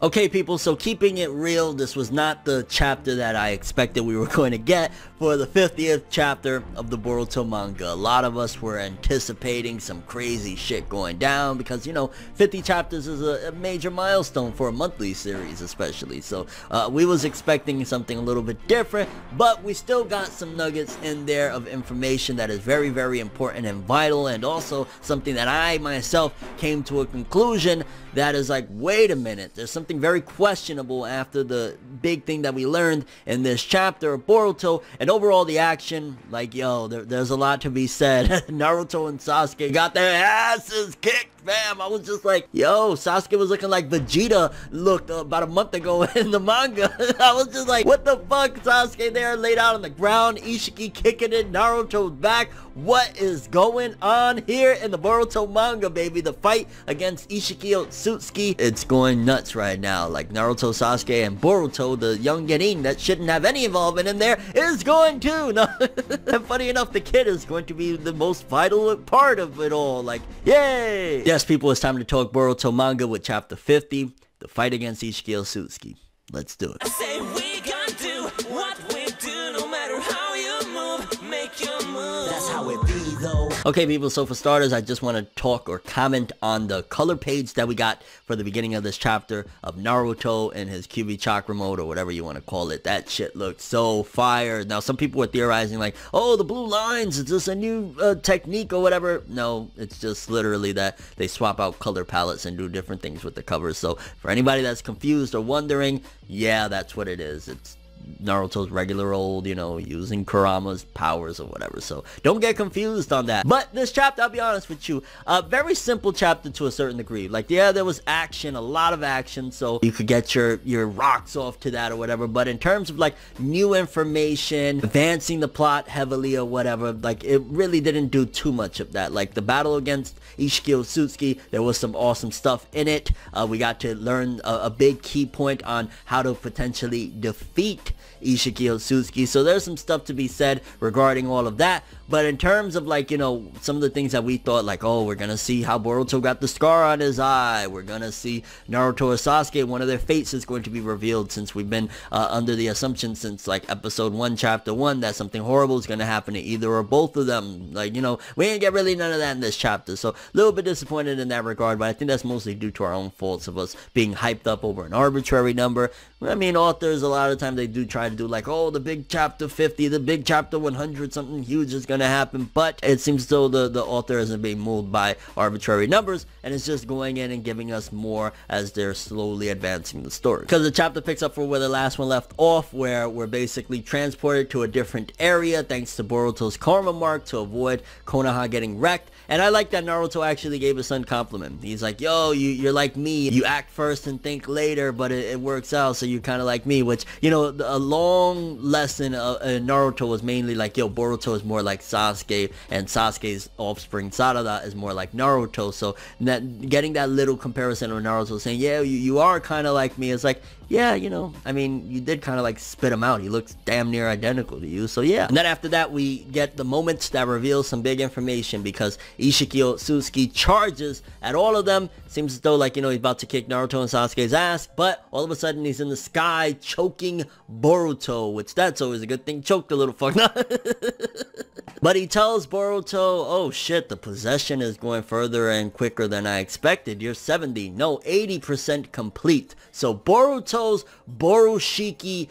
Okay people, so keeping it real, this was not the chapter that I expected we were going to get for the 50th chapter of the Boruto manga. A lot of us were anticipating some crazy shit going down because, you know, 50 chapters is a major milestone for a monthly series especially. So we was expecting something a little bit different, but we still got some nuggets in there of information that is very, very important and vital, and also something that I myself came to a conclusion that is like, wait a minute, there's something very questionable after the big thing that we learned in this chapter of Boruto. And overall the action, like, yo, there's a lot to be said. Naruto and Sasuke got their asses kicked, fam. I was just like, yo, Sasuke was looking like Vegeta looked about a month ago in the manga. I was just like, what the fuck? Sasuke there laid out on the ground, Ishiki kicking it, Naruto's back. What is going on here in the Boruto manga, baby? The fight against Ishiki Vs, it's going nuts right now. Like, Naruto, Sasuke, and Boruto, the young genin that shouldn't have any involvement in there, is going to. No. And funny enough, the kid is going to be the most vital part of it all. Like, yay! Yes, people, it's time to talk Boruto manga with chapter 50, the fight against Ishiki Vs. Let's do it. I say we gonna do what we do, no matter how you move, make your move. That's how it be though. Okay people, so for starters, I just want to talk or comment on the color page that we got for the beginning of this chapter of Naruto and his QB chakra mode, or whatever you want to call it. That shit looked so fire. Now some people were theorizing like, oh, the blue lines, is this a new technique or whatever? No, it's just literally that they swap out color palettes and do different things with the covers. So for anybody that's confused or wondering, yeah, that's what it is. It's Naruto's regular old, you know, using Kurama's powers or whatever. So don't get confused on that. But this chapter, I'll be honest with you, a very simple chapter to a certain degree. Like, yeah, there was action, a lot of action, so you could get your rocks off to that or whatever. But in terms of like new information, advancing the plot heavily or whatever, like it really didn't do too much of that. Like the battle against Ishiki Vs, there was some awesome stuff in it. We got to learn a big key point on how to potentially defeat Ishiki Vs. So there's some stuff to be said regarding all of that. But in terms of like, you know, some of the things that we thought like, oh, we're gonna see how Boruto got the scar on his eye, we're gonna see Naruto or Sasuke, one of their fates is going to be revealed, since we've been under the assumption since like episode 1 chapter 1 that something horrible is gonna happen to either or both of them. Like, you know, we didn't get really none of that in this chapter, so a little bit disappointed in that regard. But I think that's mostly due to our own faults of us being hyped up over an arbitrary number. I mean, authors, a lot of times they do try to do like, oh, the big chapter 50, the big chapter 100, something huge is gonna happen, but it seems as though the author isn't being moved by arbitrary numbers, and it's just going in and giving us more as they're slowly advancing the story. Because the chapter picks up for where the last one left off, where we're basically transported to a different area thanks to Boruto's karma mark to avoid Konoha getting wrecked. And I like that Naruto actually gave his son compliment. He's like, yo, you're like me. You act first and think later, but it works out, so you're kind of like me. Which, you know, a long lesson in Naruto was mainly like, yo, Boruto is more like Sasuke, and Sasuke's offspring Sarada is more like Naruto. So getting that little comparison of Naruto saying, yeah, you are kind of like me, it's like, yeah, you know, I mean, you did kind of like spit him out. He looks damn near identical to you, so yeah. And then after that, we get the moments that reveal some big information, because Ishiki Vs charges at all of them. Seems as though, like, you know, he's about to kick Naruto and Sasuke's ass, but all of a sudden he's in the sky choking Boruto, which that's always a good thing. Choked a little fuck. But he tells Boruto, oh shit, the possession is going further and quicker than I expected. You're 70, no, 80% complete. So Boruto's Borushiki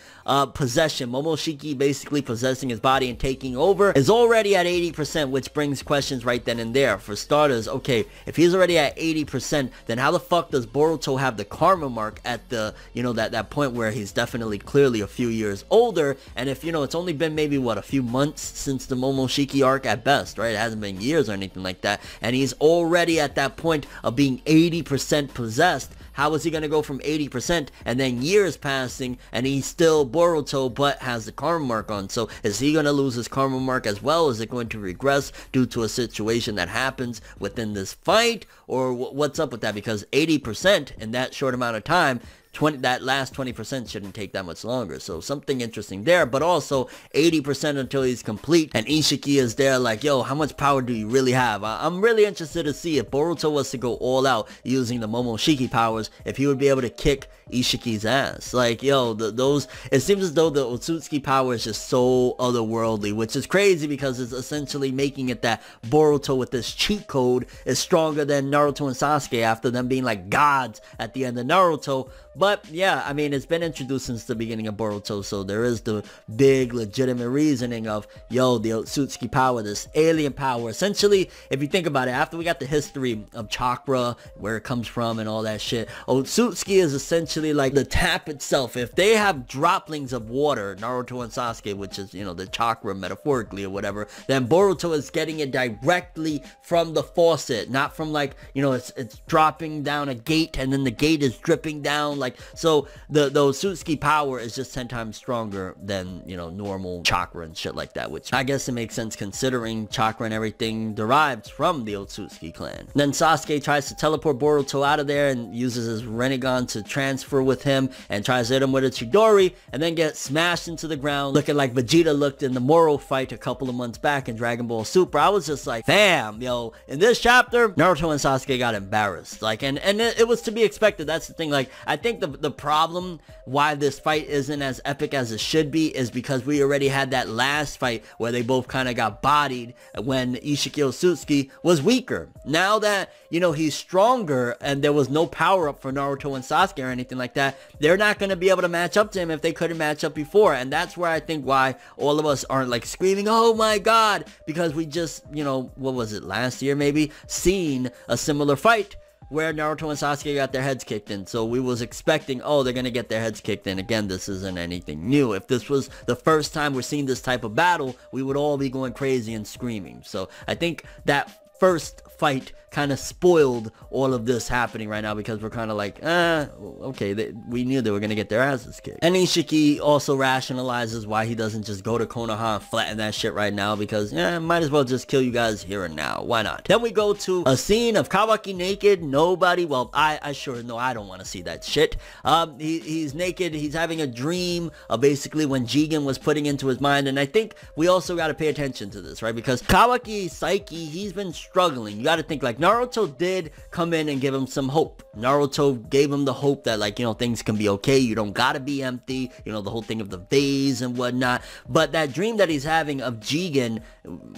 possession, Momoshiki basically possessing his body and taking over, is already at 80%, which brings questions right then and there. For starters, okay, if he's already at 80%, then how the fuck does Boruto have the karma mark at the, you know, that point where he's definitely clearly a few years older? And if, you know, it's only been maybe, what, a few months since the Momoshiki arc at best, right? It hasn't been years or anything like that. And he's already at that point of being 80% possessed. How is he going to go from 80% and then years passing and he's still Boruto but has the karma mark on? So is he going to lose his karma mark as well? Is it going to regress due to a situation that happens within this fight? Or what's up with that? Because 80% in that short amount of time, that last 20% shouldn't take that much longer. So something interesting there, but also 80% until he's complete. And Ishiki is there like, yo, how much power do you really have? I'm really interested to see if Boruto was to go all out using the Momoshiki powers, if he would be able to kick Ishiki's ass. Like, yo, it seems as though the Otsutsuki power is just so otherworldly, which is crazy because it's essentially making it that Boruto with this cheat code is stronger than Naruto and Sasuke after them being like gods at the end of Naruto. But yeah, I mean, it's been introduced since the beginning of Boruto, so there is the big legitimate reasoning of, yo, the Otsutsuki power, this alien power. Essentially, if you think about it, after we got the history of chakra, where it comes from and all that shit, Otsutsuki is essentially like the tap itself. If they have droplings of water, Naruto and Sasuke, which is, you know, the chakra metaphorically or whatever, then Boruto is getting it directly from the faucet, not from like, you know, it's dropping down a gate and then the gate is dripping down. Like, so the Otsutsuki power is just 10 times stronger than, you know, normal chakra and shit like that, which I guess it makes sense considering chakra and everything derives from the Otsutsuki clan. Then Sasuke tries to teleport Boruto out of there and uses his Rinnegan to transfer with him and tries to hit him with a Chidori and then gets smashed into the ground, looking like Vegeta looked in the Moro fight a couple of months back in Dragon Ball Super. I was just like, damn, yo, in this chapter, Naruto and Sasuke got embarrassed. Like, and it was to be expected. That's the thing. Like, I think the problem why this fight isn't as epic as it should be is because we already had that last fight where they both kind of got bodied when Ishiki Otsutsuki was weaker. Now that, you know, he's stronger and there was no power up for Naruto and Sasuke or anything like that, they're not going to be able to match up to him if they couldn't match up before. And that's where I think why all of us aren't like screaming, oh my god, because we just, you know, what was it, last year maybe, seen a similar fight where Naruto and Sasuke got their heads kicked in. So we was expecting, oh, they're gonna get their heads kicked in. Again, this isn't anything new. If this was the first time we're seeing this type of battle, we would all be going crazy and screaming. So I think that first fight kind of spoiled all of this happening right now because we're kind of like, okay, we knew they were going to get their asses kicked. And Ishiki also rationalizes why he doesn't just go to Konoha and flatten that shit right now because, might as well just kill you guys here and now. Why not? Then we go to a scene of Kawaki naked. Nobody, well, I sure know I don't want to see that shit. He's naked. He's having a dream of basically when Jigen was putting into his mind. And I think we also got to pay attention to this, right? Because Kawaki's psyche, he's been struggling. You got to think like Naruto did come in and give him some hope. Naruto gave him the hope that, like, you know, things can be okay. You don't gotta be empty. You know, the whole thing of the vase and whatnot. But that dream that he's having of Jigen,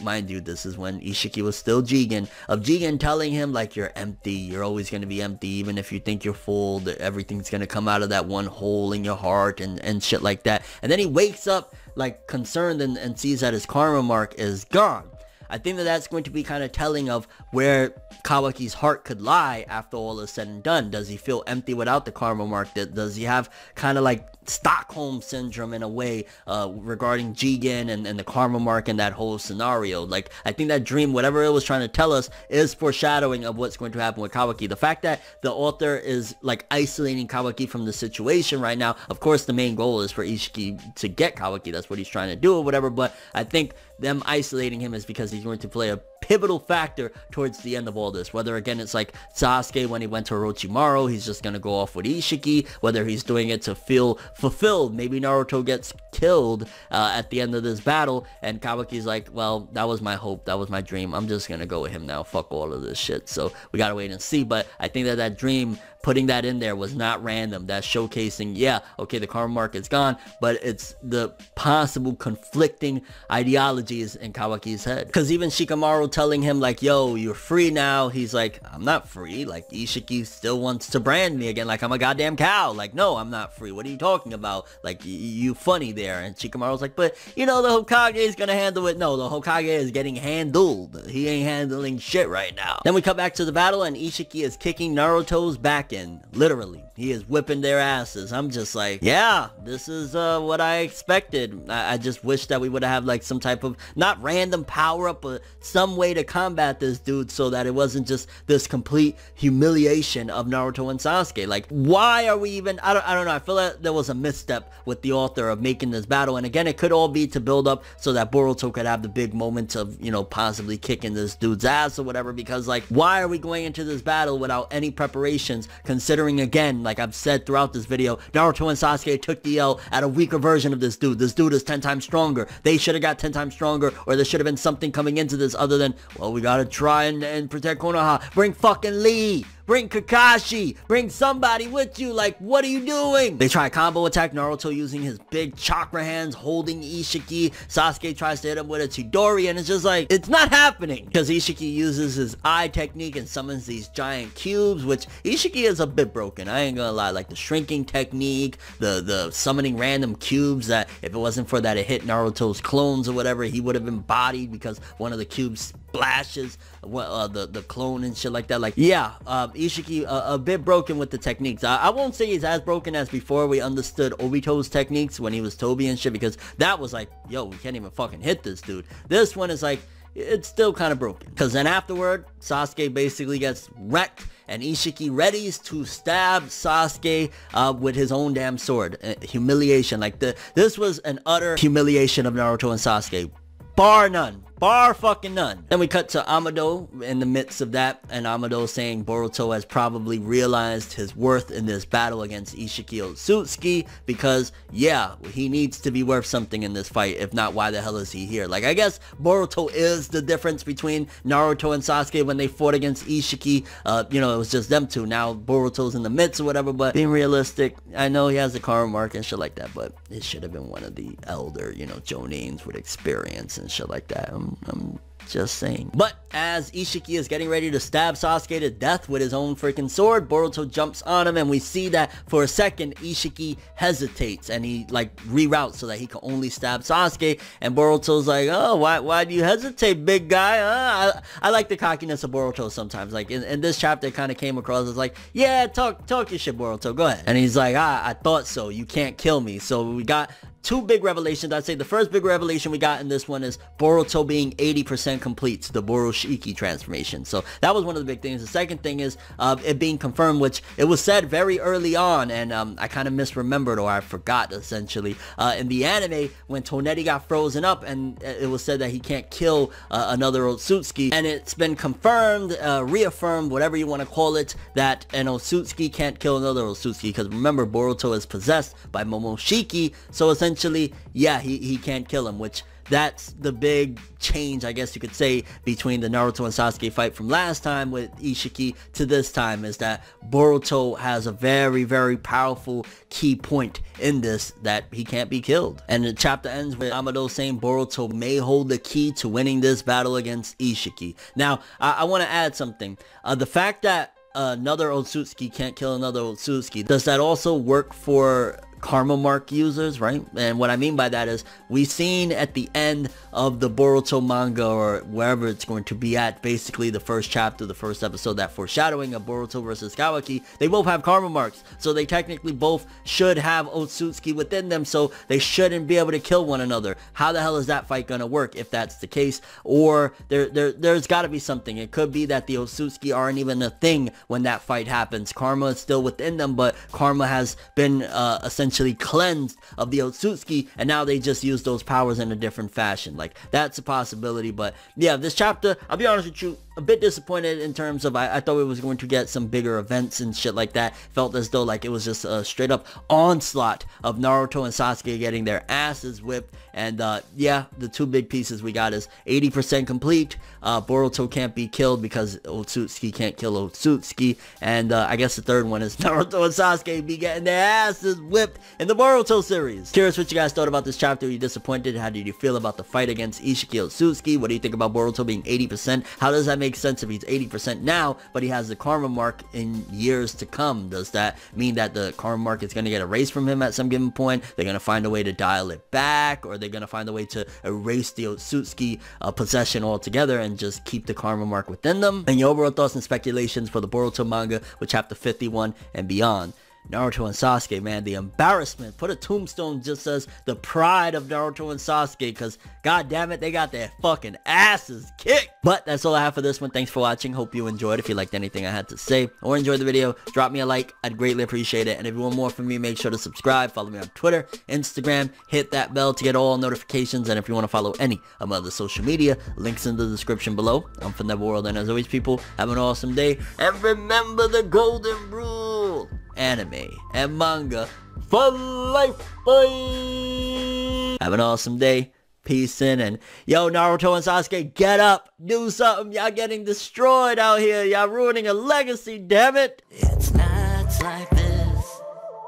mind you, this is when Ishiki was still Jigen, of Jigen telling him, like, you're empty. You're always gonna be empty. Even if you think you're full, everything's gonna come out of that one hole in your heart and shit like that. And then he wakes up, like, concerned and sees that his karma mark is gone. I think that that's going to be kind of telling of where Kawaki's heart could lie after all is said and done. Does he feel empty without the karma mark? Does he have kind of like Stockholm syndrome in a way regarding Jigen and the karma mark and that whole scenario? Like, I think that dream, whatever it was trying to tell us, is foreshadowing of what's going to happen with Kawaki. The fact that the author is like isolating Kawaki from the situation right now, of course the main goal is for Ishiki to get Kawaki. That's what he's trying to do or whatever, but I think them isolating him is because he's going to play a pivotal factor towards the end of all this. Whether again it's like Sasuke when he went to Orochimaru, he's just gonna go off with Ishiki, whether he's doing it to feel fulfilled. Maybe Naruto gets killed at the end of this battle and Kawaki's like, well, that was my hope, that was my dream, I'm just gonna go with him now, fuck all of this shit. So we gotta wait and see. But I think that dream, putting that in there was not random. That's showcasing, yeah, okay, the karma mark is gone, but it's the possible conflicting ideologies in Kawaki's head. Because even Shikamaru telling him like, yo, you're free now, he's like, I'm not free. Like, Ishiki still wants to brand me again like I'm a goddamn cow. Like, no, I'm not free. What are you talking about? Like, you funny there. And Shikamaru's like, but you know, the Hokage is gonna handle it. No, the Hokage is getting handled. He ain't handling shit right now. Then we come back to the battle and Ishiki is kicking Naruto's back in. Literally, he is whipping their asses. I'm just like, yeah, this is what I expected. I just wish that we would have like some type of, not random power up, but some way way to combat this dude so that it wasn't just this complete humiliation of Naruto and Sasuke. Like, why are we even, I don't know, I feel like there was a misstep with the author of making this battle, and again, it could all be to build up so that Boruto could have the big moments of, you know, possibly kicking this dude's ass or whatever, because like, why are we going into this battle without any preparations, considering, again, like I've said throughout this video, Naruto and Sasuke took the L at a weaker version of this dude. This dude is 10 times stronger. They should have got 10 times stronger, or there should have been something coming into this other than, well, we gotta try and protect Konoha. Bring fucking Lee. Bring Kakashi. Bring somebody with you. Like, what are you doing? They try combo attack Naruto using his big chakra hands, holding Isshiki. Sasuke tries to hit him with a Chidori, and it's just like, it's not happening. Because Isshiki uses his eye technique and summons these giant cubes, which Isshiki is a bit broken. I ain't gonna lie. Like, the shrinking technique, the summoning random cubes that if it wasn't for that it hit Naruto's clones or whatever, he would have been bodied because one of the cubes splashes the clone and shit like that. Like, yeah, Isshiki a bit broken with the techniques. I won't say he's as broken as before we understood Obito's techniques when he was Toby and shit, because that was like, yo, we can't even fucking hit this dude. This one is like, it's still kind of broken. Because then afterward, Sasuke basically gets wrecked, and Isshiki readies to stab Sasuke with his own damn sword. Humiliation. Like, this was an utter humiliation of Naruto and Sasuke. Bar none. Bar fucking none. Then we cut to Amado in the midst of that, and Amado saying Boruto has probably realized his worth in this battle against Ishiki Otsutsuki, because yeah, he needs to be worth something in this fight. If not, why the hell is he here? Like, I guess Boruto is the difference between Naruto and Sasuke when they fought against Ishiki. You know, it was just them two. Now Boruto's in the midst or whatever, but being realistic, I know he has the karma mark and shit like that, but it should have been one of the elder, you know, Jonins with experience and shit like that. I'm just saying. But as Ishiki is getting ready to stab Sasuke to death with his own freaking sword, Boruto jumps on him, and we see that for a second Ishiki hesitates and he like reroutes so that he can only stab Sasuke, and Boruto's like, oh, why do you hesitate, big guy? I like the cockiness of Boruto sometimes. Like in this chapter, it kind of came across as like, yeah, talk your shit, Boruto, go ahead. And he's like, I thought so, you can't kill me. So we got two big revelations. I'd say the first big revelation we got in this one is Boruto being 80% complete to the Boroshiki transformation. So that was one of the big things. The second thing is it being confirmed, which it was said very early on, and I kind of misremembered, or I forgot essentially, in the anime when Tonetti got frozen up, and it was said that he can't kill another Otsutsuki, and it's been confirmed, reaffirmed, whatever you want to call it, that an Otsutsuki can't kill another Otsutsuki, because remember, Boruto is possessed by Momoshiki, so essentially, yeah, he can't kill him, which that's the big change, I guess you could say, between the Naruto and Sasuke fight from last time with Ishiki to this time, is that Boruto has a very, very powerful key point in this, that he can't be killed. And the chapter ends with Amado saying Boruto may hold the key to winning this battle against Ishiki. Now, I want to add something. The fact that another Otsutsuki can't kill another Otsutsuki, does that also work for karma mark users, right? And what I mean by that is, we've seen at the end of the Boruto manga, or wherever it's going to be at, basically the first chapter, the first episode, that foreshadowing of Boruto versus Kawaki, they both have karma marks, so they technically both should have Otsutsuki within them, so they shouldn't be able to kill one another. How the hell is that fight gonna work if that's the case? Or there's got to be something. It could be that the Otsutsuki aren't even a thing when that fight happens. Karma is still within them, but karma has been essentially cleansed of the Otsutsuki, and now they just use those powers in a different fashion. Like, that's a possibility. But yeah, this chapter, I'll be honest with you, a bit disappointed in terms of, I thought we was going to get some bigger events and shit like that. Felt as though like it was just a straight up onslaught of Naruto and Sasuke getting their asses whipped. And yeah, the two big pieces we got is 80% complete, Boruto can't be killed because Otsutsuki can't kill Otsutsuki, and I guess the third one is Naruto and Sasuke be getting their asses whipped in the Boruto series. Curious what you guys thought about this chapter. Were you disappointed? How did you feel about the fight against Ishiki Otsutsuki? What do you think about Boruto being 80%? How does that make sense if he's 80% now, but he has the karma mark in years to come? Does that mean that the karma mark is going to get erased from him at some given point? They're going to find a way to dial it back, or they're going to find a way to erase the Otsutsuki possession altogether and just keep the karma mark within them? And your overall thoughts and speculations for the Boruto manga with chapter 51 and beyond. Naruto and Sasuke, man, the embarrassment. Put a tombstone just says the pride of Naruto and Sasuke, because god damn it, they got their fucking asses kicked. But that's all I have for this one. Thanks for watching. Hope you enjoyed. If you liked anything I had to say or enjoyed the video, drop me a like. I'd greatly appreciate it. And if you want more from me, make sure to subscribe. Follow me on Twitter, Instagram. Hit that bell to get all notifications. And if you want to follow any of my other social media, links in the description below. I'm ForneverWorld, and as always, people, have an awesome day. And remember the golden rule: anime and manga for life, boy. Have an awesome day. Peace in, and yo, Naruto and Sasuke, get up, do something. Y'all getting destroyed out here. Y'all ruining a legacy, damn it. It's nights like this,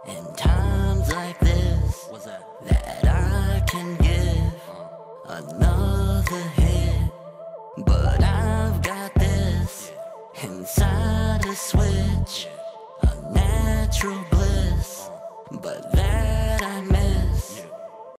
and times like this, that I can give another hit. But I've got this inside a switch, a natural bliss. But that I